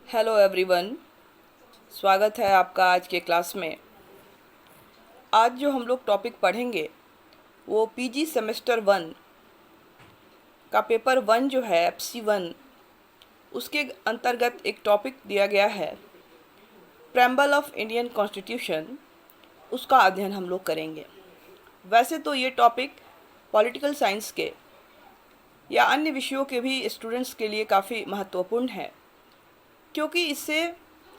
Hello everyone, स्वागत है आपका आज के क्लास में। आज जो हम लोग टॉपिक पढ़ेंगे वो पीजी सेमेस्टर 1 का पेपर 1 जो है FC1, उसके अंतर्गत एक टॉपिक दिया गया है प्रेम्बल ऑफ इंडियन कॉन्स्टिट्यूशन। उसका अध्ययन हम लोग करेंगे। वैसे तो ये टॉपिक पॉलिटिकल साइंस के या अन्य विषयों के भी स्टूडेंट्स के लिए काफ़ी महत्वपूर्ण है, क्योंकि इससे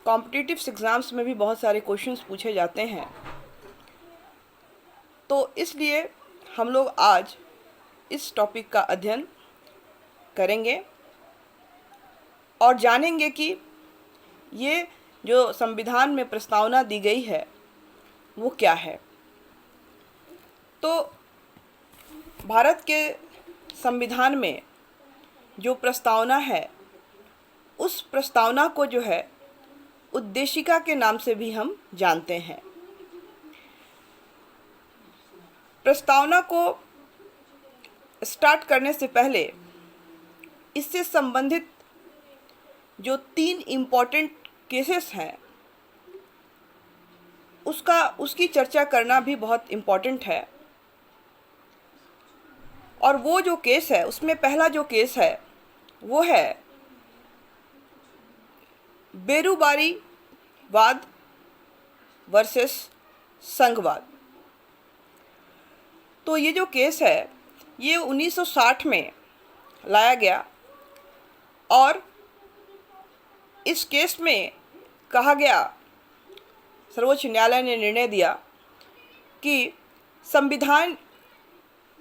कॉम्पिटिटिव एग्ज़ाम्स में भी बहुत सारे क्वेश्चंस पूछे जाते हैं। तो इसलिए हम लोग आज इस टॉपिक का अध्ययन करेंगे और जानेंगे कि ये जो संविधान में प्रस्तावना दी गई है वो क्या है। तो भारत के संविधान में जो प्रस्तावना है, उस प्रस्तावना को जो है उद्देशिका के नाम से भी हम जानते हैं। प्रस्तावना को स्टार्ट करने से पहले इससे संबंधित जो 3 इम्पॉर्टेंट केसेस हैं उसकी चर्चा करना भी बहुत इम्पॉर्टेंट है। और वो जो केस है, उसमें पहला जो केस है वो है बेरुबारी वाद वर्सेस संघवाद। तो ये जो केस है ये 1960 में लाया गया और इस केस में कहा गया, सर्वोच्च न्यायालय ने निर्णय दिया कि संविधान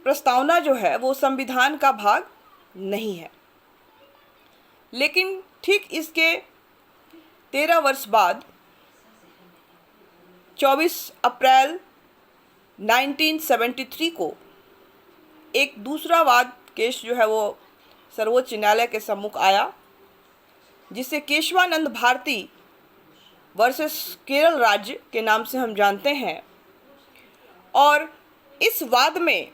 प्रस्तावना जो है वो संविधान का भाग नहीं है। लेकिन ठीक इसके 13 वर्ष बाद 24 अप्रैल 1973 को एक दूसरा वाद केस जो है वो सर्वोच्च न्यायालय के सम्मुख आया, जिसे केशवानंद भारती वर्सेस केरल राज्य के नाम से हम जानते हैं। और इस वाद में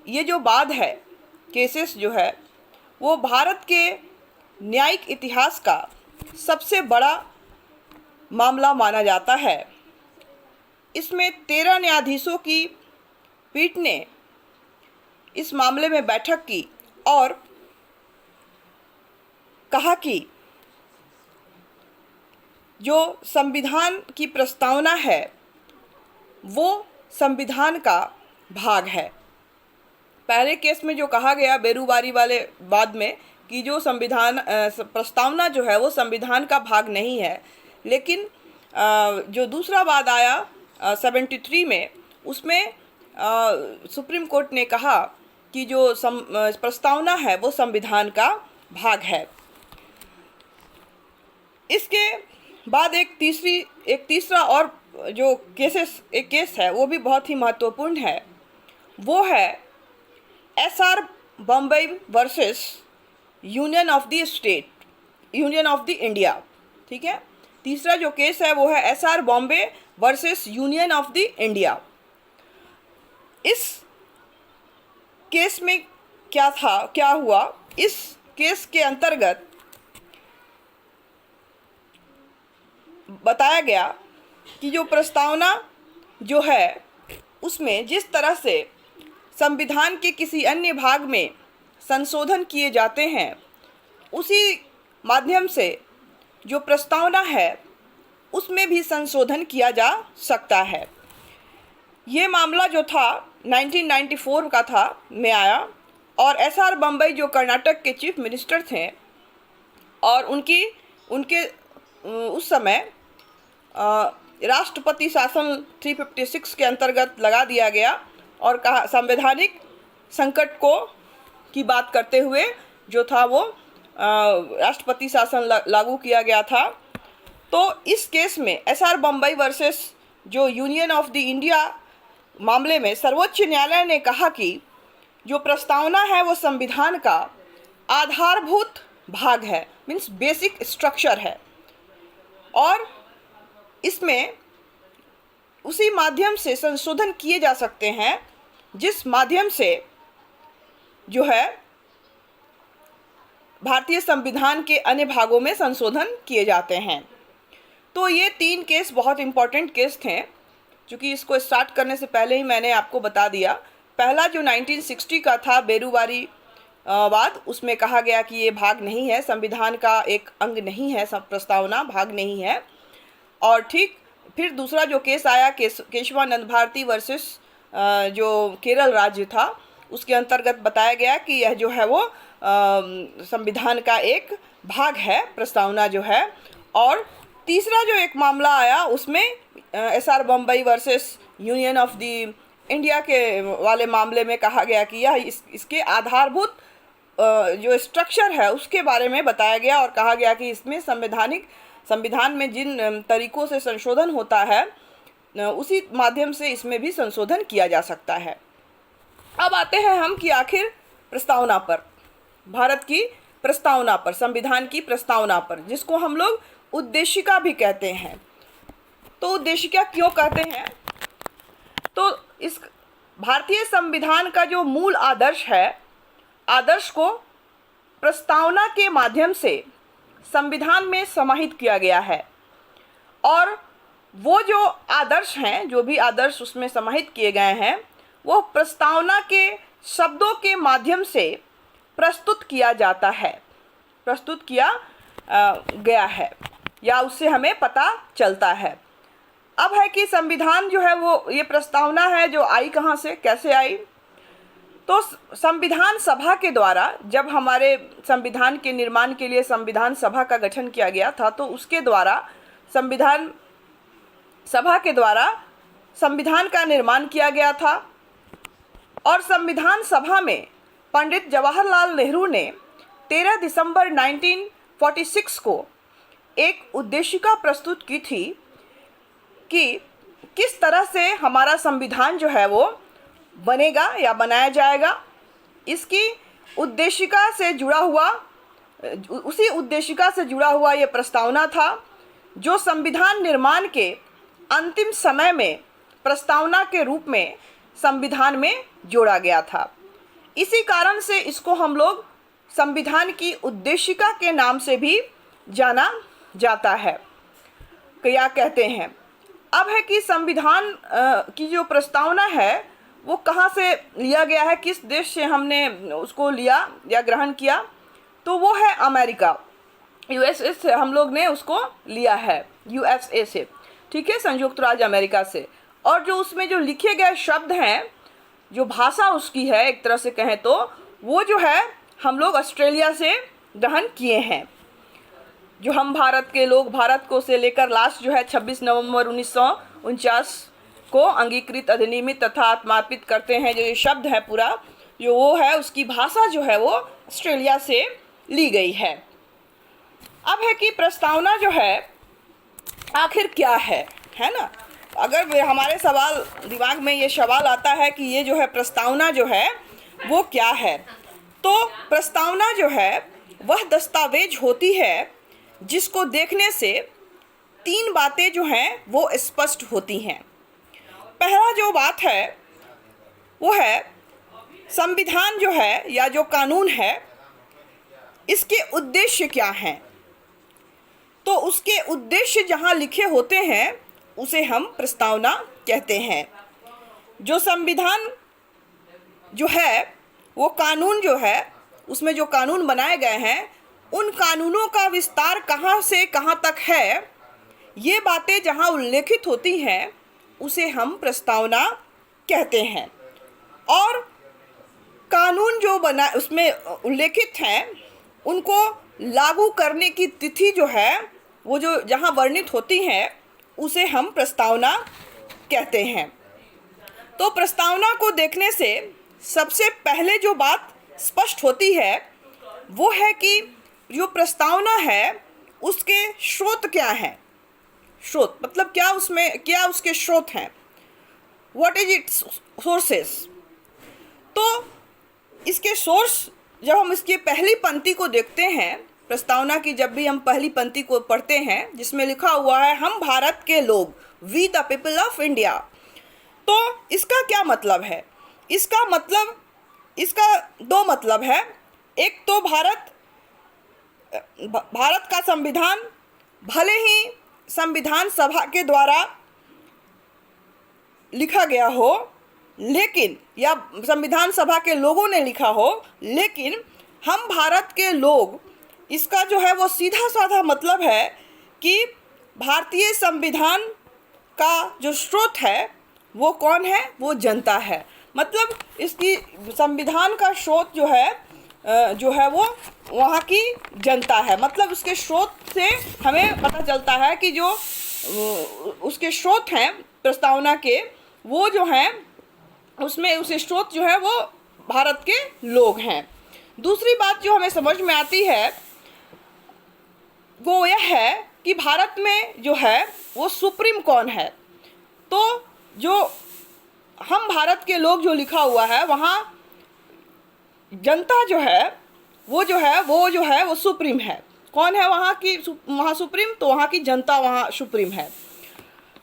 ये जो वाद है, केसेस जो है वो भारत के न्यायिक इतिहास का सबसे बड़ा मामला माना जाता है। इसमें 13 न्यायाधीशों की पीठ ने इस मामले में बैठक की और कहा कि जो संविधान की प्रस्तावना है वो संविधान का भाग है। पहले केस में जो कहा गया बेरुबारी वाले वाद में कि जो संविधान प्रस्तावना जो है वो संविधान का भाग नहीं है, लेकिन जो दूसरा वाद आया 73 में, उसमें सुप्रीम कोर्ट ने कहा कि जो प्रस्तावना है वो संविधान का भाग है। इसके बाद एक तीसरा और जो केस है वो भी बहुत ही महत्वपूर्ण है। वो है SR Bombay versus union of the India. ठीक है, तीसरा जो केस है वो है SR Bombay versus union of the India. इस केस में क्या हुआ, इस केस के अंतर्गत बताया गया कि जो प्रस्तावना जो है उसमें जिस तरह से संविधान के किसी अन्य भाग में संशोधन किए जाते हैं, उसी माध्यम से जो प्रस्तावना है उसमें भी संशोधन किया जा सकता है। ये मामला जो था 1994 का था में आया और SR बम्बई जो कर्नाटक के चीफ मिनिस्टर थे और उनके उस समय राष्ट्रपति शासन 356 के अंतर्गत लगा दिया गया और कहा संवैधानिक संकट की बात करते हुए जो था वो राष्ट्रपति शासन लागू किया गया था। तो इस केस में SR बम्बई वर्सेस जो यूनियन ऑफ द इंडिया मामले में सर्वोच्च न्यायालय ने कहा कि जो प्रस्तावना है वो संविधान का आधारभूत भाग है, मीन्स बेसिक स्ट्रक्चर है, और इसमें उसी माध्यम से संशोधन किए जा सकते हैं जिस माध्यम से जो है भारतीय संविधान के अन्य भागों में संशोधन किए जाते हैं। तो ये 3 केस बहुत इम्पोर्टेंट केस थे, क्योंकि इसको स्टार्ट करने से पहले ही मैंने आपको बता दिया। पहला जो 1960 का था बेरुवारी वाद, उसमें कहा गया कि ये भाग नहीं है, संविधान का एक अंग नहीं है, प्रस्तावना भाग नहीं है। और ठीक फिर दूसरा जो केस आया केशवानंद भारती वर्सेस जो केरल राज्य था, उसके अंतर्गत बताया गया कि यह जो है वो संविधान का एक भाग है, प्रस्तावना जो है। और तीसरा जो एक मामला आया उसमें SR Bombay versus union of the India के वाले मामले में कहा गया कि यह इसके आधारभूत जो स्ट्रक्चर है उसके बारे में बताया गया, और कहा गया कि इसमें संविधान में जिन तरीकों से संशोधन होता है उसी माध्यम से इसमें भी संशोधन किया जा सकता है। अब आते हैं हम कि आखिर प्रस्तावना पर, भारत की प्रस्तावना पर, संविधान की प्रस्तावना पर, जिसको हम लोग उद्देशिका भी कहते हैं। तो उद्देशिका क्यों कहते हैं? तो इस भारतीय संविधान का जो मूल आदर्श है, आदर्श को प्रस्तावना के माध्यम से संविधान में समाहित किया गया है। और वो जो आदर्श हैं, जो भी आदर्श उसमें समाहित किए गए हैं, वो प्रस्तावना के शब्दों के माध्यम से प्रस्तुत किया जाता है, प्रस्तुत किया गया है, या उससे हमें पता चलता है। अब है कि संविधान जो है वो ये प्रस्तावना है जो आई कहाँ से, कैसे आई? तो संविधान सभा के द्वारा, जब हमारे संविधान के निर्माण के लिए संविधान सभा का गठन किया गया था, तो उसके द्वारा संविधान सभा के द्वारा संविधान का निर्माण किया गया था। और संविधान सभा में पंडित जवाहरलाल नेहरू ने 13 दिसंबर 1946 को एक उद्देशिका प्रस्तुत की थी कि किस तरह से हमारा संविधान जो है वो बनेगा या बनाया जाएगा। इसकी उद्देशिका से जुड़ा हुआ, उसी उद्देशिका से जुड़ा हुआ ये प्रस्तावना था, जो संविधान निर्माण के अंतिम समय में प्रस्तावना के रूप में संविधान में जोड़ा गया था। इसी कारण से इसको हम लोग संविधान की उद्देशिका के नाम से भी जाना जाता है, क्या कहते हैं। अब है कि संविधान की जो प्रस्तावना है वो कहाँ से लिया गया है, किस देश से हमने उसको लिया या ग्रहण किया? तो वो है अमेरिका, USA से हम लोग ने उसको लिया है, USA से, ठीक है, संयुक्त राज्य अमेरिका से। और जो उसमें जो लिखे गए शब्द हैं, जो भाषा उसकी है एक तरह से कहें तो, वो जो है हम लोग ऑस्ट्रेलिया से ग्रहण किए हैं। जो हम भारत के लोग, भारत को से लेकर लास्ट जो है 26 नवंबर 1949 को अंगीकृत, अधिनियमित तथा आत्मार्पित करते हैं, जो ये शब्द है पूरा जो वो है, उसकी भाषा जो है वो ऑस्ट्रेलिया से ली गई है। अब है कि प्रस्तावना जो है आखिर क्या है ना? अगर हमारे दिमाग में ये सवाल आता है कि ये जो है प्रस्तावना जो है वो क्या है, तो प्रस्तावना जो है वह दस्तावेज होती है जिसको देखने से 3 बातें जो हैं वो स्पष्ट होती हैं। पहला जो बात है वो है संविधान जो है या जो कानून है, इसके उद्देश्य क्या हैं। तो उसके उद्देश्य जहाँ लिखे होते हैं उसे हम प्रस्तावना कहते हैं। जो संविधान जो है वो कानून जो है, उसमें जो कानून बनाए गए हैं, उन कानूनों का विस्तार कहाँ से कहाँ तक है, ये बातें जहाँ उल्लेखित होती हैं उसे हम प्रस्तावना कहते हैं। और कानून जो बना उसमें उल्लेखित हैं उनको लागू करने की तिथि जो है वो जो जहाँ वर्णित होती है उसे हम प्रस्तावना कहते हैं। तो प्रस्तावना को देखने से सबसे पहले जो बात स्पष्ट होती है वो है कि जो प्रस्तावना है उसके स्रोत क्या हैं। स्रोत मतलब क्या, उसमें क्या उसके स्रोत हैं, व्हाट इज इट्स सोर्सेस। तो इसके सोर्स, जब हम इसकी पहली पंक्ति को देखते हैं प्रस्तावना की, जब भी हम पहली पंक्ति को पढ़ते हैं जिसमें लिखा हुआ है हम भारत के लोग, we the people of India, तो इसका क्या मतलब है? इसका 2 मतलब है। एक तो भारत भारत का संविधान भले ही संविधान सभा के द्वारा लिखा गया हो, लेकिन या संविधान सभा के लोगों ने लिखा हो, लेकिन हम भारत के लोग, इसका जो है वो सीधा साधा मतलब है कि भारतीय संविधान का जो स्रोत है वो कौन है? वो जनता है। मतलब इसकी संविधान का स्रोत जो है वो वहाँ की जनता है। मतलब उसके स्रोत से हमें पता चलता है कि जो उसके स्रोत हैं प्रस्तावना के, वो जो हैं उसमें उसे स्रोत जो है वो भारत के लोग हैं। दूसरी बात जो हमें समझ में आती है वो यह है कि भारत में जो है वो सुप्रीम कौन है। तो जो हम भारत के लोग जो लिखा हुआ है, वहाँ जनता जो है वो सुप्रीम है। कौन है वहाँ सुप्रीम? तो वहाँ की जनता वहाँ सुप्रीम है।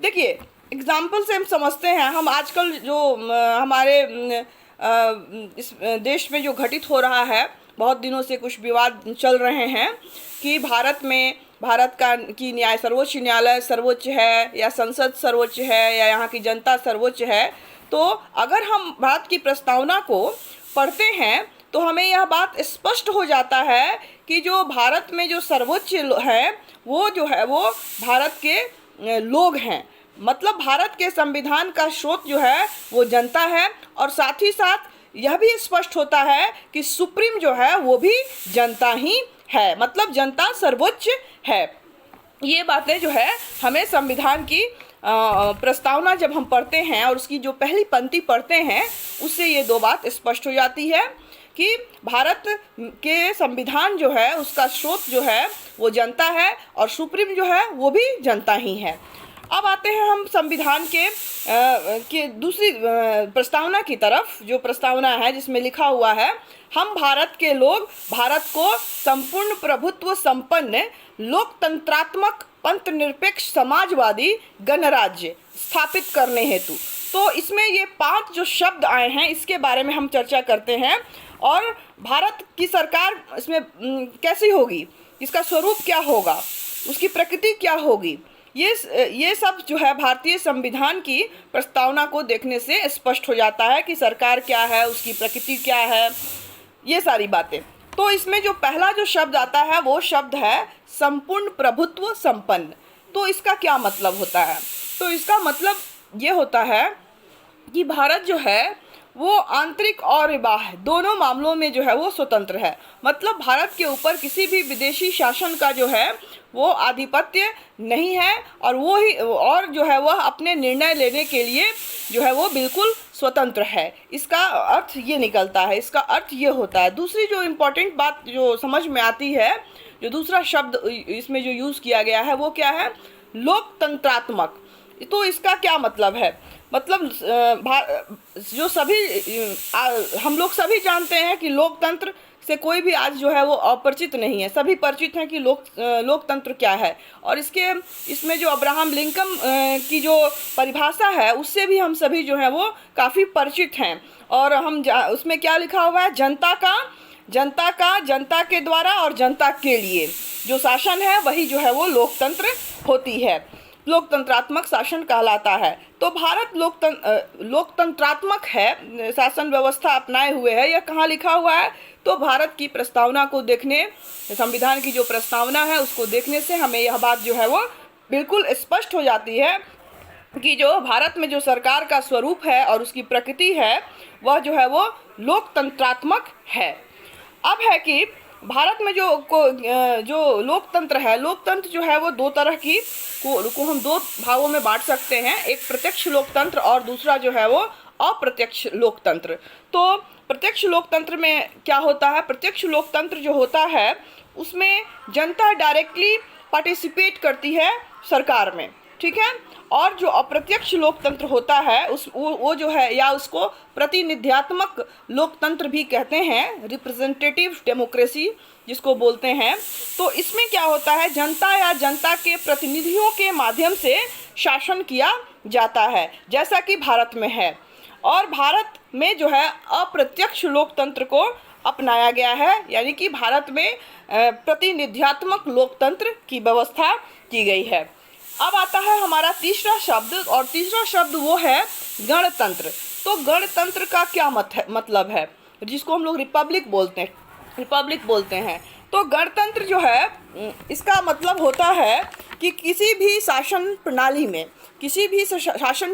देखिए, एग्जाम्पल से हम समझते हैं, हम आजकल जो हमारे इस देश में जो घटित हो रहा है, बहुत दिनों से कुछ विवाद चल रहे हैं कि भारत की सर्वोच्च न्यायालय सर्वोच्च है या संसद सर्वोच्च है या यहाँ की जनता सर्वोच्च है। तो अगर हम भारत की प्रस्तावना को पढ़ते हैं तो हमें यह बात स्पष्ट हो जाता है कि जो भारत में जो सर्वोच्च है वो जो है वो भारत के लोग हैं। मतलब भारत के संविधान का स्रोत जो है वो जनता है, और साथ ही साथ यह भी स्पष्ट होता है कि सुप्रीम जो है वो भी जनता ही है। मतलब जनता सर्वोच्च है। ये बातें जो है हमें संविधान की प्रस्तावना जब हम पढ़ते हैं और उसकी जो पहली पंक्ति पढ़ते हैं, उससे ये दो बात स्पष्ट हो जाती है कि भारत के संविधान जो है उसका स्रोत जो है वो जनता है और सुप्रीम जो है वो भी जनता ही है। अब आते हैं हम संविधान के दूसरी प्रस्तावना की तरफ। जो प्रस्तावना है जिसमें लिखा हुआ है, हम भारत के लोग भारत को संपूर्ण प्रभुत्व संपन्न लोकतंत्रात्मक पंथ निरपेक्ष समाजवादी गणराज्य स्थापित करने हेतु। तो इसमें ये 5 जो शब्द आए हैं इसके बारे में हम चर्चा करते हैं, और भारत की सरकार इसमें कैसी होगी, इसका स्वरूप क्या होगा, उसकी प्रकृति क्या होगी, ये सब जो है भारतीय संविधान की प्रस्तावना को देखने से स्पष्ट हो जाता है कि सरकार क्या है, उसकी प्रकृति क्या है, ये सारी बातें। तो इसमें जो पहला जो शब्द आता है वो शब्द है संपूर्ण प्रभुत्व संपन्न। तो इसका क्या मतलब होता है? तो इसका मतलब ये होता है कि भारत जो है वो आंतरिक और बाह्य दोनों मामलों में जो है वो स्वतंत्र है। मतलब भारत के ऊपर किसी भी विदेशी शासन का जो है वो आधिपत्य नहीं है, और जो है वह अपने निर्णय लेने के लिए जो है वो बिल्कुल स्वतंत्र है। इसका अर्थ ये निकलता है, इसका अर्थ ये होता है। दूसरी जो इम्पोर्टेंट बात जो समझ में आती है, जो दूसरा शब्द इसमें जो यूज़ किया गया है वो क्या है? लोकतंत्रात्मक। तो इसका क्या मतलब है? मतलब जो हम लोग सभी जानते हैं कि लोकतंत्र से कोई भी आज जो है वो अपरिचित नहीं है। सभी परिचित हैं कि लोकतंत्र क्या है, और इसमें जो अब्राहम लिंकन की जो परिभाषा है उससे भी हम सभी जो है वो काफ़ी परिचित हैं। और उसमें क्या लिखा हुआ है? जनता के द्वारा और जनता के लिए जो शासन है वही जो है वो लोकतंत्र होती है, लोकतंत्रात्मक शासन कहलाता है। तो भारत लोकतंत्रात्मक है, शासन व्यवस्था अपनाए हुए है। यह कहाँ लिखा हुआ है? तो भारत की प्रस्तावना को देखने, संविधान की जो प्रस्तावना है उसको देखने से हमें यह बात जो है वो बिल्कुल स्पष्ट हो जाती है कि जो भारत में जो सरकार का स्वरूप है और उसकी प्रकृति है वह जो है वो लोकतंत्रात्मक है। अब है कि भारत में जो लोकतंत्र है, लोकतंत्र जो है वो दो तरह की को हम दो भागों में बांट सकते हैं। एक प्रत्यक्ष लोकतंत्र और दूसरा जो है वो अप्रत्यक्ष लोकतंत्र। तो प्रत्यक्ष लोकतंत्र में क्या होता है? प्रत्यक्ष लोकतंत्र जो होता है उसमें जनता डायरेक्टली पार्टिसिपेट करती है सरकार में, ठीक है। और जो अप्रत्यक्ष लोकतंत्र होता है वो जो है, या उसको प्रतिनिध्यात्मक लोकतंत्र भी कहते हैं, रिप्रेजेंटेटिव डेमोक्रेसी जिसको बोलते हैं। तो इसमें क्या होता है? जनता या जनता के प्रतिनिधियों के माध्यम से शासन किया जाता है, जैसा कि भारत में है। और भारत में जो है अप्रत्यक्ष लोकतंत्र को अपनाया गया है, यानी कि भारत में प्रतिनिध्यात्मक लोकतंत्र की व्यवस्था की गई है। अब आता है हमारा तीसरा शब्द, और तीसरा शब्द वो है गणतंत्र। तो गणतंत्र का क्या मतलब है, जिसको हम लोग रिपब्लिक बोलते हैं। तो गणतंत्र जो है इसका मतलब होता है कि किसी भी शासन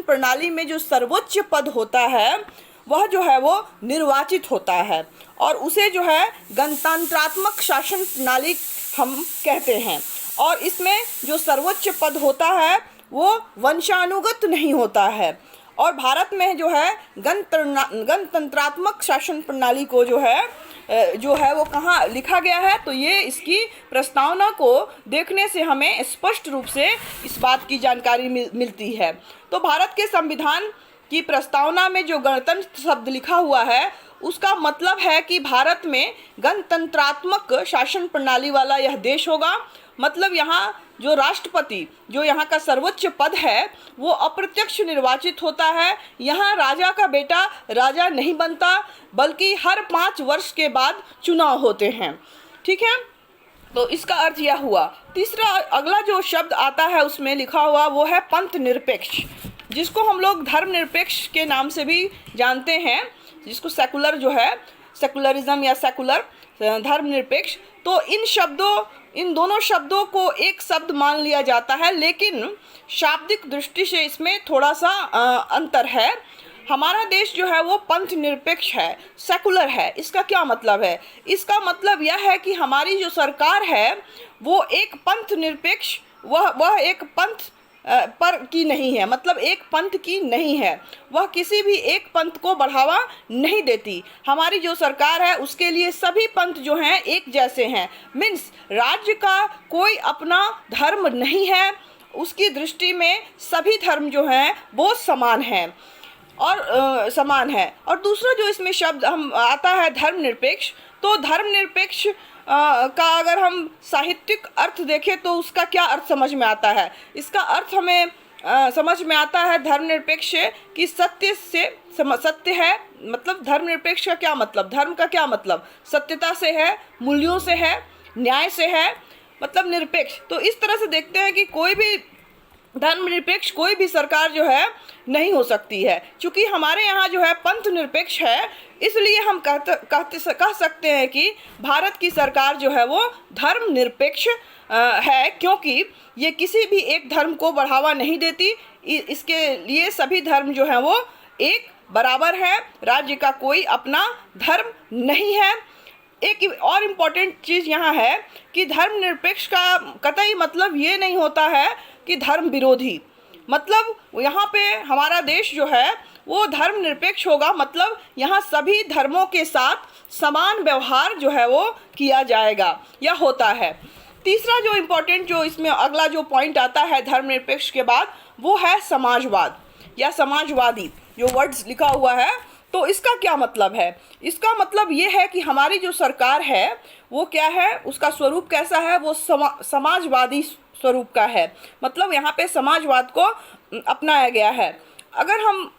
प्रणाली में जो सर्वोच्च पद होता है वह जो है वो निर्वाचित होता है, और उसे जो है गणतंत्रात्मक शासन प्रणाली हम कहते हैं। और इसमें जो सर्वोच्च पद होता है वो वंशानुगत नहीं होता है। और भारत में जो है गणतंत्रात्मक शासन प्रणाली को जो है वो कहाँ लिखा गया है, तो ये इसकी प्रस्तावना को देखने से हमें स्पष्ट रूप से इस बात की जानकारी मिलती है। तो भारत के संविधान की प्रस्तावना में जो गणतंत्र शब्द लिखा हुआ है उसका मतलब है कि भारत में गणतंत्रात्मक शासन प्रणाली वाला यह देश होगा। मतलब यहाँ जो राष्ट्रपति, जो यहाँ का सर्वोच्च पद है, वो अप्रत्यक्ष निर्वाचित होता है। यहाँ राजा का बेटा राजा नहीं बनता, बल्कि हर 5 वर्ष के बाद चुनाव होते हैं। ठीक है, तो इसका अर्थ यह हुआ। तीसरा अगला जो शब्द आता है उसमें लिखा हुआ वो है पंथ निरपेक्ष, जिसको हम लोग धर्मनिरपेक्ष के नाम से भी जानते हैं, जिसको सेकुलर जो है, सेकुलरिज्म या सेकुलर धर्मनिरपेक्ष। तो इन दोनों शब्दों को एक शब्द मान लिया जाता है, लेकिन शाब्दिक दृष्टि से इसमें थोड़ा सा अंतर है। हमारा देश जो है वो पंथ निरपेक्ष है, सेकुलर है। इसका क्या मतलब है? इसका मतलब यह है कि हमारी जो सरकार है वो एक पंथ निरपेक्ष, वह एक पंथ पर की नहीं है, मतलब एक पंथ की नहीं है। वह किसी भी एक पंथ को बढ़ावा नहीं देती। हमारी जो सरकार है उसके लिए सभी पंथ जो हैं एक जैसे हैं। मीन्स राज्य का कोई अपना धर्म नहीं है, उसकी दृष्टि में सभी धर्म जो हैं वो समान हैं और समान है। और दूसरा जो इसमें शब्द हम आता है धर्मनिरपेक्ष, तो धर्मनिरपेक्ष का अगर हम साहित्यिक अर्थ देखें तो उसका क्या अर्थ समझ में आता है? इसका अर्थ हमें समझ में आता है धर्मनिरपेक्ष कि सत्य है। मतलब धर्मनिरपेक्ष का क्या मतलब, धर्म का क्या मतलब? सत्यता से है, मूल्यों से है, न्याय से है, मतलब निरपेक्ष। तो इस तरह से देखते हैं कि कोई भी धर्मनिरपेक्ष कोई भी सरकार जो है नहीं हो सकती है। क्योंकि हमारे यहाँ जो है पंथ निरपेक्ष है, इसलिए हम कह सकते हैं कि भारत की सरकार जो है वो धर्मनिरपेक्ष है, क्योंकि ये किसी भी एक धर्म को बढ़ावा नहीं देती। इसके लिए सभी धर्म जो हैं वो एक बराबर है। राज्य का कोई अपना धर्म नहीं है। एक और इम्पॉर्टेंट चीज़ यहाँ है कि धर्मनिरपेक्ष का कतई मतलब ये नहीं होता है कि धर्म विरोधी। मतलब यहाँ पे हमारा देश जो है वो धर्मनिरपेक्ष होगा, मतलब यहाँ सभी धर्मों के साथ समान व्यवहार जो है वो किया जाएगा या होता है। तीसरा जो इम्पोर्टेंट जो इसमें अगला जो पॉइंट आता है धर्मनिरपेक्ष के बाद, वो है समाजवाद या समाजवादी जो वर्ड्स लिखा हुआ है। तो इसका क्या मतलब है? इसका मतलब ये है कि हमारी जो सरकार है वो क्या है, उसका स्वरूप कैसा है? वो समाजवादी स्वरूप का है। मतलब यहाँ पे समाजवाद को अपनाया गया है। अगर हम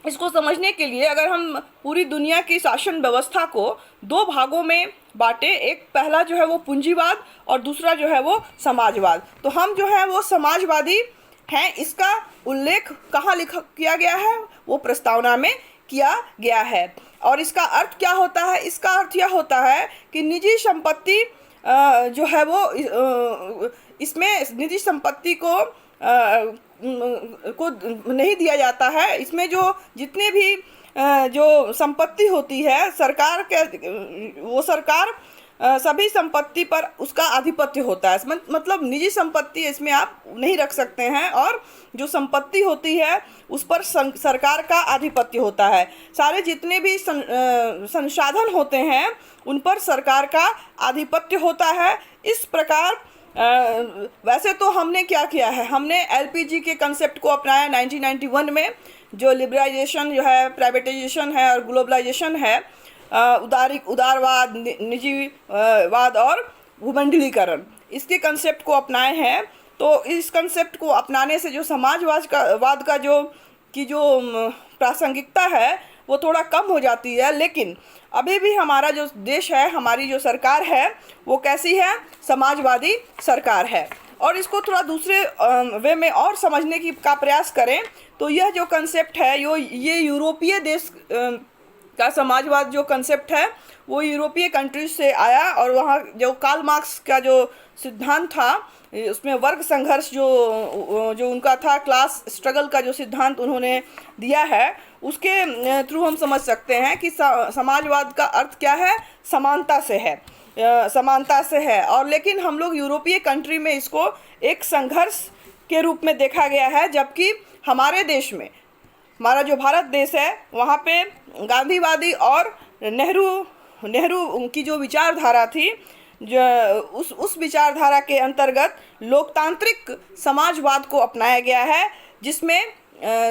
इसको समझने के लिए अगर हम पूरी दुनिया की शासन व्यवस्था को 2 भागों में बांटे, एक पहला जो है वो पूंजीवाद और दूसरा जो है वो समाजवाद, तो हम जो है वो समाजवादी हैं। इसका उल्लेख कहाँ किया गया है? वो प्रस्तावना में किया गया है। और इसका अर्थ क्या होता है? इसका अर्थ यह होता है कि निजी संपत्ति जो है वो इसमें निजी संपत्ति को नहीं दिया जाता है। इसमें जो जितने भी जो संपत्ति होती है सरकार के, वो सरकार सभी संपत्ति पर उसका आधिपत्य होता है। मतलब निजी संपत्ति इसमें आप नहीं रख सकते हैं, और जो संपत्ति होती है उस पर सरकार का आधिपत्य होता है। सारे जितने भी संसाधन होते हैं उन पर सरकार का आधिपत्य होता है। इस प्रकार वैसे तो हमने क्या किया है, हमने एलपीजी के कंसेप्ट को अपनाया 1991 में, जो लिबरलाइजेशन जो है, प्राइवेटाइजेशन है और ग्लोबलाइजेशन है, उदारवाद, निजीवाद और भूमंडलीकरण, इसके कंसेप्ट को अपनाए हैं। तो इस कंसेप्ट को अपनाने से जो समाजवाद का जो प्रासंगिकता है वो थोड़ा कम हो जाती है, लेकिन अभी भी हमारा जो देश है, हमारी जो सरकार है, वो कैसी है? समाजवादी सरकार है। और इसको थोड़ा दूसरे वे में और समझने की का प्रयास करें तो यह जो कंसेप्ट है, ये यूरोपीय देश का समाजवाद जो कंसेप्ट है वो यूरोपीय कंट्रीज से आया। और वहाँ जो कार्ल मार्क्स का जो सिद्धांत था, उसमें वर्ग संघर्ष जो उनका था, क्लास स्ट्रगल का जो सिद्धांत उन्होंने दिया है, उसके थ्रू हम समझ सकते हैं कि समाजवाद का अर्थ क्या है? समानता से है, समानता से है। और लेकिन हम लोग यूरोपीय कंट्री में इसको एक संघर्ष के रूप में देखा गया है, जबकि हमारे देश में, हमारा जो भारत देश है, वहाँ पे गांधीवादी और नेहरू की जो विचारधारा थी, जो उस विचारधारा के अंतर्गत लोकतांत्रिक समाजवाद को अपनाया गया है, जिसमें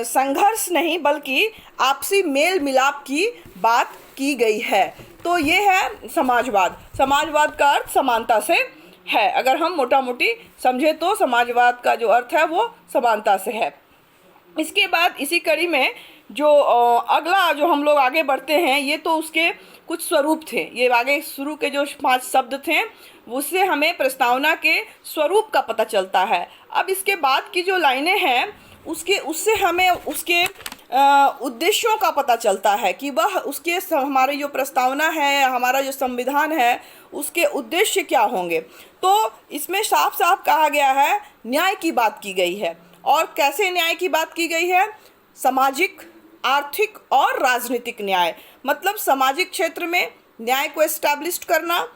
संघर्ष नहीं बल्कि आपसी मेल मिलाप की बात की गई है। तो ये है समाजवाद। समाजवाद का अर्थ समानता से है। अगर हम मोटा मोटी समझे तो समाजवाद का जो अर्थ है वो समानता से है। इसके बाद इसी कड़ी में जो अगला जो हम लोग आगे बढ़ते हैं, ये तो उसके कुछ स्वरूप थे। ये आगे शुरू के जो 5 शब्द थे उससे हमें प्रस्तावना के स्वरूप का पता चलता है। अब इसके बाद की जो लाइनें हैं उससे हमें उसके उद्देश्यों का पता चलता है कि वह उसके हमारी जो प्रस्तावना है, हमारा जो संविधान है, उसके उद्देश्य क्या होंगे। तो इसमें साफ साफ कहा गया है, न्याय की बात की गई है। और कैसे न्याय की बात की गई है? सामाजिक, आर्थिक और राजनीतिक न्याय। मतलब सामाजिक क्षेत्र में न्याय को एस्टैब्लिश करना,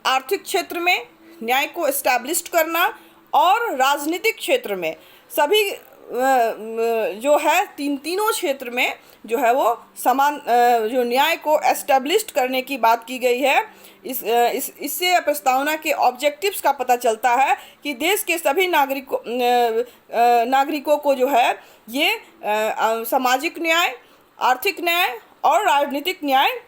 आर्थिक क्षेत्र में न्याय को एस्टैब्लिश करना, और राजनीतिक क्षेत्र में सभी जो है तीनों क्षेत्र में जो है वो समान जो न्याय को एस्टैब्लिश करने की बात की गई है। इससे प्रस्तावना के ऑब्जेक्टिव्स का पता चलता है कि देश के सभी नागरिकों को जो है ये सामाजिक न्याय, आर्थिक न्याय और राजनीतिक न्याय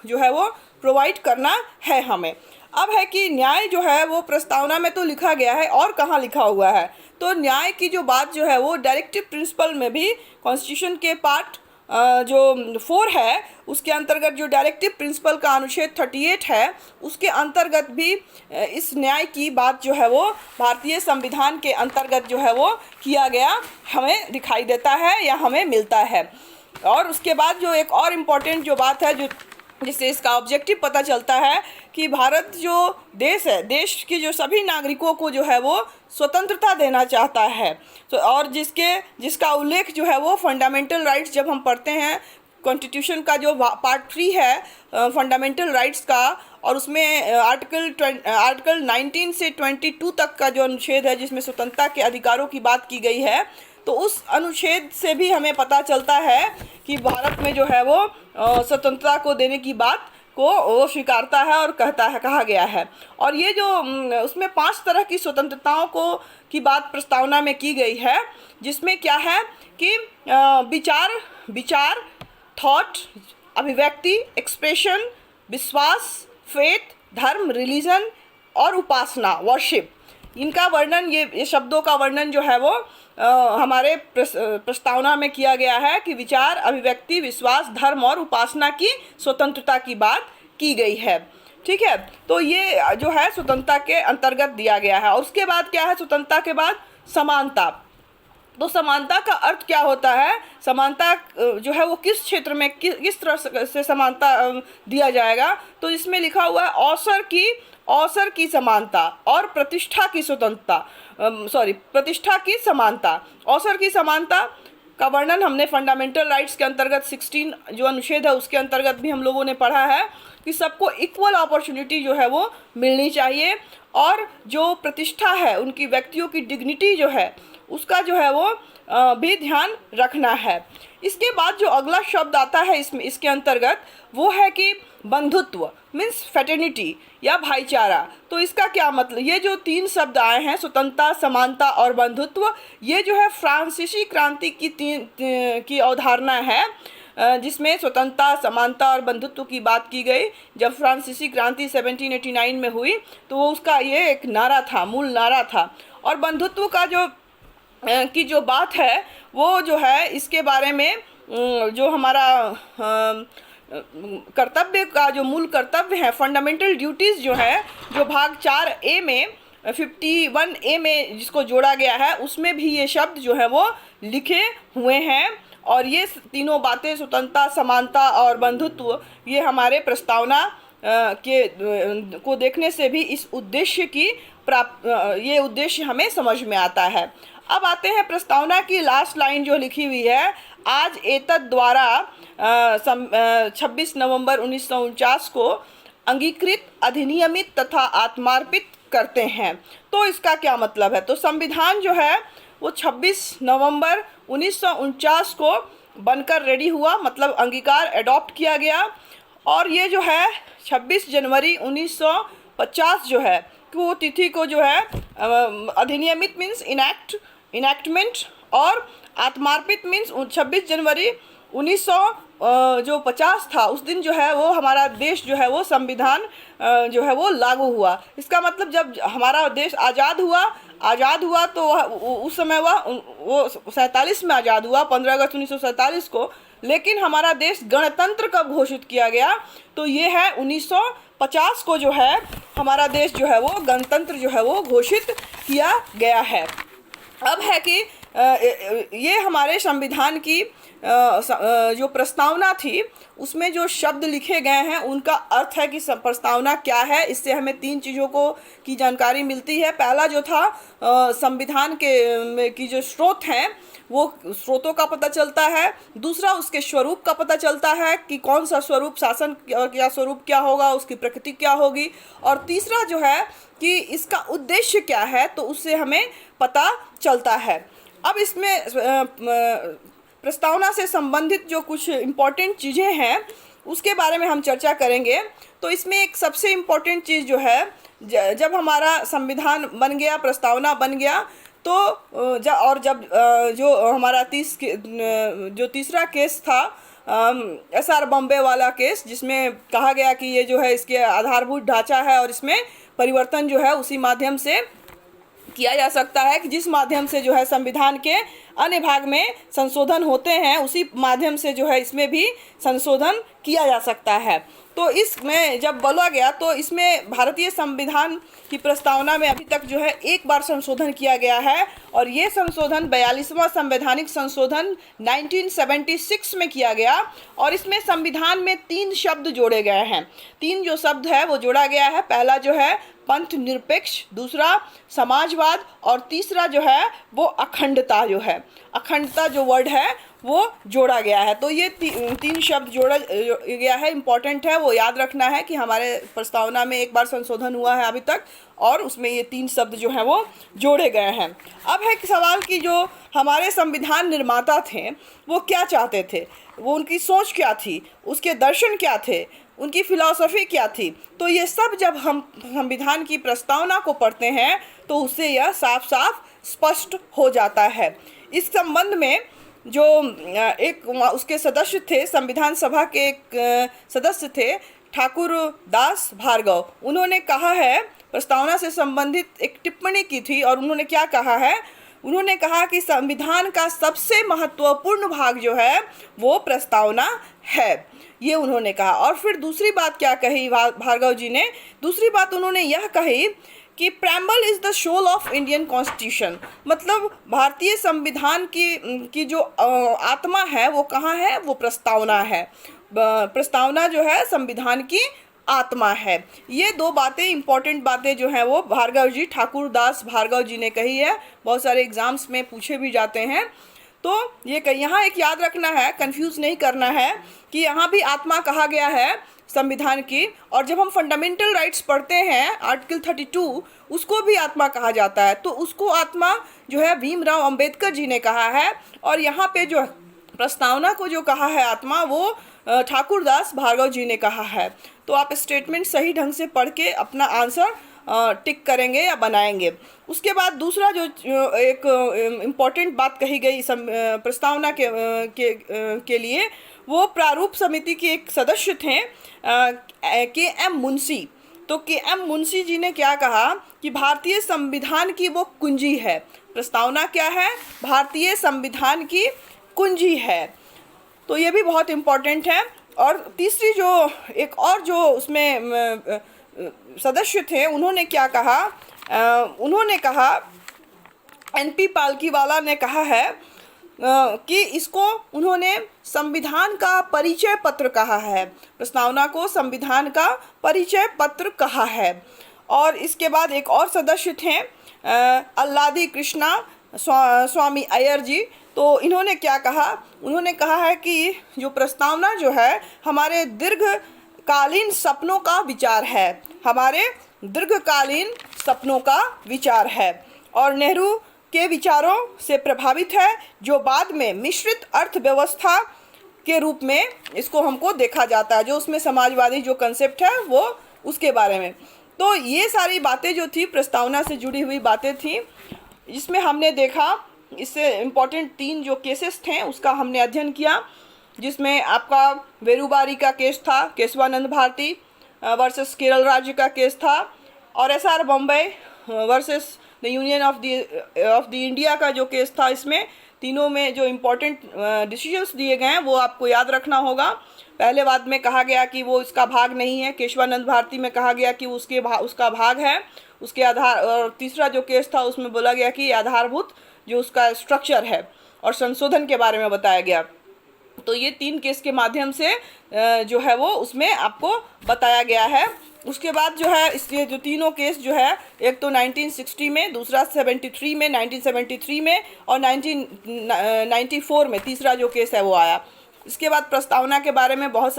जो है वो प्रोवाइड करना है हमें। अब है कि न्याय जो है वो प्रस्तावना में तो लिखा गया है, और कहाँ लिखा हुआ है? तो न्याय की जो बात जो है वो डायरेक्टिव प्रिंसिपल में भी, कॉन्स्टिट्यूशन के पार्ट जो 4 है उसके अंतर्गत जो डायरेक्टिव प्रिंसिपल का अनुच्छेद 38 है, उसके अंतर्गत भी इस न्याय की बात जो है वो भारतीय संविधान के अंतर्गत जो है वो किया गया हमें दिखाई देता है या हमें मिलता है। और उसके बाद जो एक और इम्पॉर्टेंट जो बात है, जो जिससे इसका ऑब्जेक्टिव पता चलता है कि भारत जो देश है, देश के जो सभी नागरिकों को जो है वो स्वतंत्रता देना चाहता है। तो और जिसका उल्लेख जो है वो फंडामेंटल राइट्स, जब हम पढ़ते हैं कॉन्स्टिट्यूशन का जो पार्ट 3 है फंडामेंटल राइट्स का, और उसमें आर्टिकल 19 से 22 तक का जो अनुच्छेद है जिसमें स्वतंत्रता के अधिकारों की बात की गई है, तो उस अनुच्छेद से भी हमें पता चलता है कि भारत में जो है वो स्वतंत्रता को देने की बात को वो स्वीकारता है और कहा गया है। और ये जो उसमें 5 तरह की स्वतंत्रताओं की बात प्रस्तावना में की गई है, जिसमें क्या है कि विचार, थॉट, अभिव्यक्ति, एक्सप्रेशन, विश्वास, फेथ, धर्म, रिलीजन और उपासना, वर्शिप, इनका वर्णन, ये शब्दों का वर्णन जो है वो हमारे प्रस्तावना में किया गया है कि विचार, अभिव्यक्ति, विश्वास, धर्म और उपासना की स्वतंत्रता की बात की गई है। ठीक है, तो ये जो है स्वतंत्रता के अंतर्गत दिया गया है। और उसके बाद क्या है? स्वतंत्रता के बाद समानता। तो समानता का अर्थ क्या होता है? समानता जो है वो किस क्षेत्र में किस तरह से समानता दिया जाएगा? तो इसमें लिखा हुआ है अवसर की समानता और प्रतिष्ठा की स्वतंत्रता, प्रतिष्ठा की समानता। अवसर की समानता का वर्णन हमने फंडामेंटल राइट्स के अंतर्गत 16 जो अनुच्छेद है उसके अंतर्गत भी हम लोगों ने पढ़ा है कि सबको इक्वल अपॉर्चुनिटी जो है वो मिलनी चाहिए, और जो प्रतिष्ठा है, उनकी व्यक्तियों की डिग्निटी जो है उसका जो है वो भी ध्यान रखना है। इसके बाद जो अगला शब्द आता है इसके अंतर्गत वो है कि बंधुत्व, मीन्स फ्रेटर्निटी या भाईचारा। तो इसका क्या मतलब? ये जो 3 शब्द आए हैं, स्वतंत्रता, समानता और बंधुत्व, ये जो है फ्रांसीसी क्रांति की अवधारणा है, जिसमें स्वतंत्रता, समानता और बंधुत्व की बात की गई। जब फ्रांसीसी क्रांति 1789 में हुई तो वो उसका ये एक नारा था, मूल नारा था। और बंधुत्व का जो बात है वो जो है इसके बारे में जो हमारा कर्तव्य का जो मूल कर्तव्य है, फंडामेंटल ड्यूटीज़ जो है, जो भाग 4A में 51A में जिसको जोड़ा गया है, उसमें भी ये शब्द जो है वो लिखे हुए हैं। और ये तीनों बातें, स्वतंत्रता, समानता और बंधुत्व, ये हमारे प्रस्तावना को देखने से भी इस उद्देश्य की ये उद्देश्य हमें समझ में आता है। अब आते हैं प्रस्तावना की लास्ट लाइन जो लिखी हुई है, आज एतद द्वारा 26 नवंबर 1949 को अंगीकृत, अधिनियमित तथा आत्मार्पित करते हैं। तो इसका क्या मतलब है? तो संविधान जो है वो 26 नवंबर 1949 को बनकर रेडी हुआ, मतलब अंगीकार एडॉप्ट किया गया। और ये जो है 26 जनवरी 1950 जो है कि वो तिथि को जो है अधिनियमित मीन्स इनैक्टमेंट, और आत्मार्पित मीन्स 26 जनवरी 1950 था, उस दिन जो है वो हमारा देश जो है वो संविधान जो है वो लागू हुआ। इसका मतलब जब हमारा देश आज़ाद हुआ तो उस समय वो 47 में आज़ाद हुआ, 15 अगस्त 1947 को। लेकिन हमारा देश गणतंत्र कब घोषित किया गया? तो ये है 1950 को जो है हमारा देश जो है वो गणतंत्र जो है वो घोषित किया गया है। अब है कि ये हमारे संविधान की जो प्रस्तावना थी, उसमें जो शब्द लिखे गए हैं उनका अर्थ है कि प्रस्तावना क्या है। इससे हमें 3 चीज़ों की जानकारी मिलती है। पहला जो था संविधान की जो स्रोत हैं, वो स्रोतों का पता चलता है। दूसरा उसके स्वरूप का पता चलता है कि कौन सा स्वरूप, शासन का स्वरूप क्या होगा, उसकी प्रकृति क्या होगी। और तीसरा जो है कि इसका उद्देश्य क्या है, तो उससे हमें पता चलता है। अब इसमें प्रस्तावना से संबंधित जो कुछ इम्पॉर्टेंट चीज़ें हैं उसके बारे में हम चर्चा करेंगे। तो इसमें एक सबसे इम्पॉर्टेंट चीज़ जो है, जब हमारा संविधान बन गया, प्रस्तावना बन गया, तो जब जो हमारा जो तीसरा केस था, SR बॉम्बे वाला केस, जिसमें कहा गया कि ये जो है इसके आधारभूत ढांचा है और इसमें परिवर्तन जो है उसी माध्यम से किया जा सकता है कि जिस माध्यम से जो है संविधान के अन्य भाग में संशोधन होते हैं, उसी माध्यम से जो है इसमें भी संशोधन किया जा सकता है। तो इसमें जब बोला गया तो इसमें भारतीय संविधान की प्रस्तावना में अभी तक जो है एक बार संशोधन किया गया है, और ये संशोधन 42वां संवैधानिक संशोधन 1976 में किया गया। और इसमें संविधान में 3 शब्द जोड़े गए हैं। 3 जो शब्द है वो जोड़ा गया है। पहला जो है पंथ निरपेक्ष, दूसरा समाजवाद, और तीसरा जो है वो अखंडता जो है, अखंडता जो वर्ड है वो जोड़ा गया है। तो ये 3 शब्द जोड़ा गया है, इम्पॉर्टेंट है, वो याद रखना है कि हमारे प्रस्तावना में एक बार संशोधन हुआ है अभी तक, और उसमें ये 3 शब्द जो हैं वो जोड़े गए हैं। अब है कि सवाल कि जो हमारे संविधान निर्माता थे वो क्या चाहते थे, वो उनकी सोच क्या थी, उसके दर्शन क्या थे, उनकी फिलॉसफी क्या थी। तो ये सब जब हम संविधान की प्रस्तावना को पढ़ते हैं तो उससे यह साफ साफ स्पष्ट हो जाता है। इस संबंध में जो एक उसके सदस्य थे, संविधान सभा के एक सदस्य थे ठाकुर दास भार्गव, उन्होंने कहा है, प्रस्तावना से संबंधित एक टिप्पणी की थी, और उन्होंने क्या कहा है, उन्होंने कहा कि संविधान का सबसे महत्वपूर्ण भाग जो है वो प्रस्तावना है, ये उन्होंने कहा। और फिर दूसरी बात क्या कही भार्गव जी ने, दूसरी बात उन्होंने यह कही कि preamble is the soul of Indian constitution, मतलब भारतीय संविधान की जो आत्मा है वो कहाँ है, वो प्रस्तावना है। प्रस्तावना जो है संविधान की आत्मा है। ये 2 बातें, इम्पॉर्टेंट बातें जो हैं वो भार्गव जी, ठाकुर दास भार्गव जी ने कही है। बहुत सारे एग्ज़ाम्स में पूछे भी जाते हैं। तो ये यहाँ एक याद रखना है, कंफ्यूज नहीं करना है कि यहाँ भी आत्मा कहा गया है संविधान की, और जब हम फंडामेंटल राइट्स पढ़ते हैं आर्टिकल 32, उसको भी आत्मा कहा जाता है। तो उसको आत्मा जो है भीमराव अंबेडकर जी ने कहा है, और यहाँ पे जो प्रस्तावना को जो कहा है आत्मा, वो ठाकुर दास भार्गव जी ने कहा है। तो आप स्टेटमेंट सही ढंग से पढ़ के अपना आंसर टिक करेंगे या बनाएंगे। उसके बाद दूसरा जो एक इम्पॉर्टेंट बात कही गई प्रस्तावना के लिए, वो प्रारूप समिति के एक सदस्य थे KM मुंशी। तो KM मुंशी जी ने क्या कहा कि भारतीय संविधान की वो कुंजी है। प्रस्तावना क्या है? भारतीय संविधान की कुंजी है। तो ये भी बहुत इम्पोर्टेंट है। और तीसरी जो एक और जो उसमें सदस्य थे, उन्होंने क्या कहा, उन्होंने कहा, एनपी पालकीवाला ने कहा है कि इसको उन्होंने संविधान का परिचय पत्र कहा है, प्रस्तावना को संविधान का परिचय पत्र कहा है। और इसके बाद एक और सदस्य थे अल्लादी कृष्णा स्वामी अय्यर जी। तो इन्होंने क्या कहा, उन्होंने कहा है कि जो प्रस्तावना जो है हमारे दीर्घकालीन सपनों का विचार है, हमारे दीर्घकालीन सपनों का विचार है और नेहरू के विचारों से प्रभावित है, जो बाद में मिश्रित अर्थव्यवस्था के रूप में इसको हमको देखा जाता है, जो उसमें समाजवादी जो कंसेप्ट है वो उसके बारे में। तो ये सारी बातें जो थी प्रस्तावना से जुड़ी हुई बातें थी। इसमें हमने देखा, इससे इम्पोर्टेंट 3 जो केसेस थे उसका हमने अध्ययन किया, जिसमें आपका वेरुबारी का केस था, केशवानंद भारती वर्सेस केरल राज्य का केस था, और SR Bombay versus the union of the India का जो केस था। इसमें तीनों में जो इम्पोर्टेंट डिसीजंस दिए गए हैं वो आपको याद रखना होगा। पहले बाद में कहा गया कि वो इसका भाग नहीं है, केशवानंद भारती में कहा गया कि उसका भाग है, उसके आधार। और तीसरा जो केस था उसमें बोला गया कि आधारभूत जो उसका स्ट्रक्चर है और संशोधन के बारे में बताया गया। तो ये 3 केस के माध्यम से जो है वो उसमें आपको बताया गया है। उसके बाद जो है इसलिए जो तीनों केस जो है, एक तो 1960 में, दूसरा 73 में, 1973 में, और 1994 में तीसरा जो केस है वो आया। इसके बाद प्रस्तावना के बारे में बहुत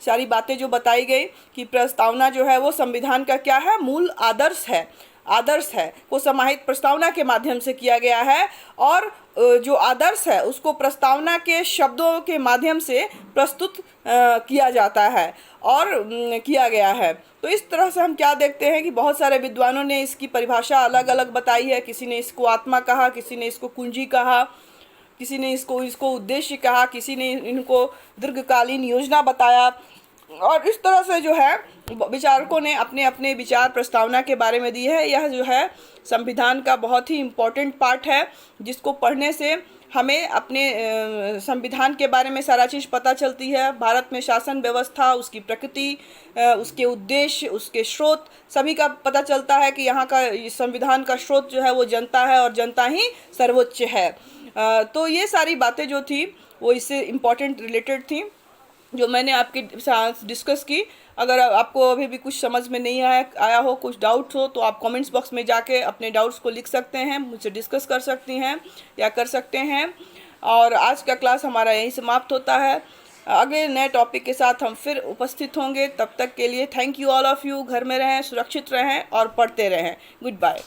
सारी बातें जो बताई गई कि प्रस्तावना जो है वो संविधान का क्या है, मूल आदर्श है को समाहित प्रस्तावना के माध्यम से किया गया है, और जो आदर्श है उसको प्रस्तावना के शब्दों के माध्यम से प्रस्तुत किया जाता है और किया गया है। तो इस तरह से हम क्या देखते हैं कि बहुत सारे विद्वानों ने इसकी परिभाषा अलग अलग बताई है। किसी ने इसको आत्मा कहा, किसी ने इसको कुंजी कहा, किसी ने इसको उद्देश्य कहा, किसी ने इनको दीर्घकालीन योजना बताया। और इस तरह से जो है विचारकों ने अपने अपने विचार प्रस्तावना के बारे में दिए हैं। यह जो है संविधान का बहुत ही इम्पोर्टेंट पार्ट है, जिसको पढ़ने से हमें अपने संविधान के बारे में सारा चीज़ पता चलती है। भारत में शासन व्यवस्था, उसकी प्रकृति, उसके उद्देश्य, उसके स्रोत सभी का पता चलता है कि यहाँ का संविधान का स्रोत जो है वो जनता है और जनता ही सर्वोच्च है। तो ये सारी बातें जो थी वो इससे इम्पोर्टेंट रिलेटेड थी जो मैंने आपके साथ डिस्कस की। अगर आपको अभी भी कुछ समझ में नहीं आया हो, कुछ डाउट्स हो, तो आप कमेंट्स बॉक्स में जाके अपने डाउट्स को लिख सकते हैं, मुझसे डिस्कस कर सकती हैं या कर सकते हैं। और आज का क्लास हमारा यहीं समाप्त होता है। अगले नए टॉपिक के साथ हम फिर उपस्थित होंगे। तब तक के लिए thank you all of you. घर में रहें, सुरक्षित रहें और पढ़ते रहें। Good bye.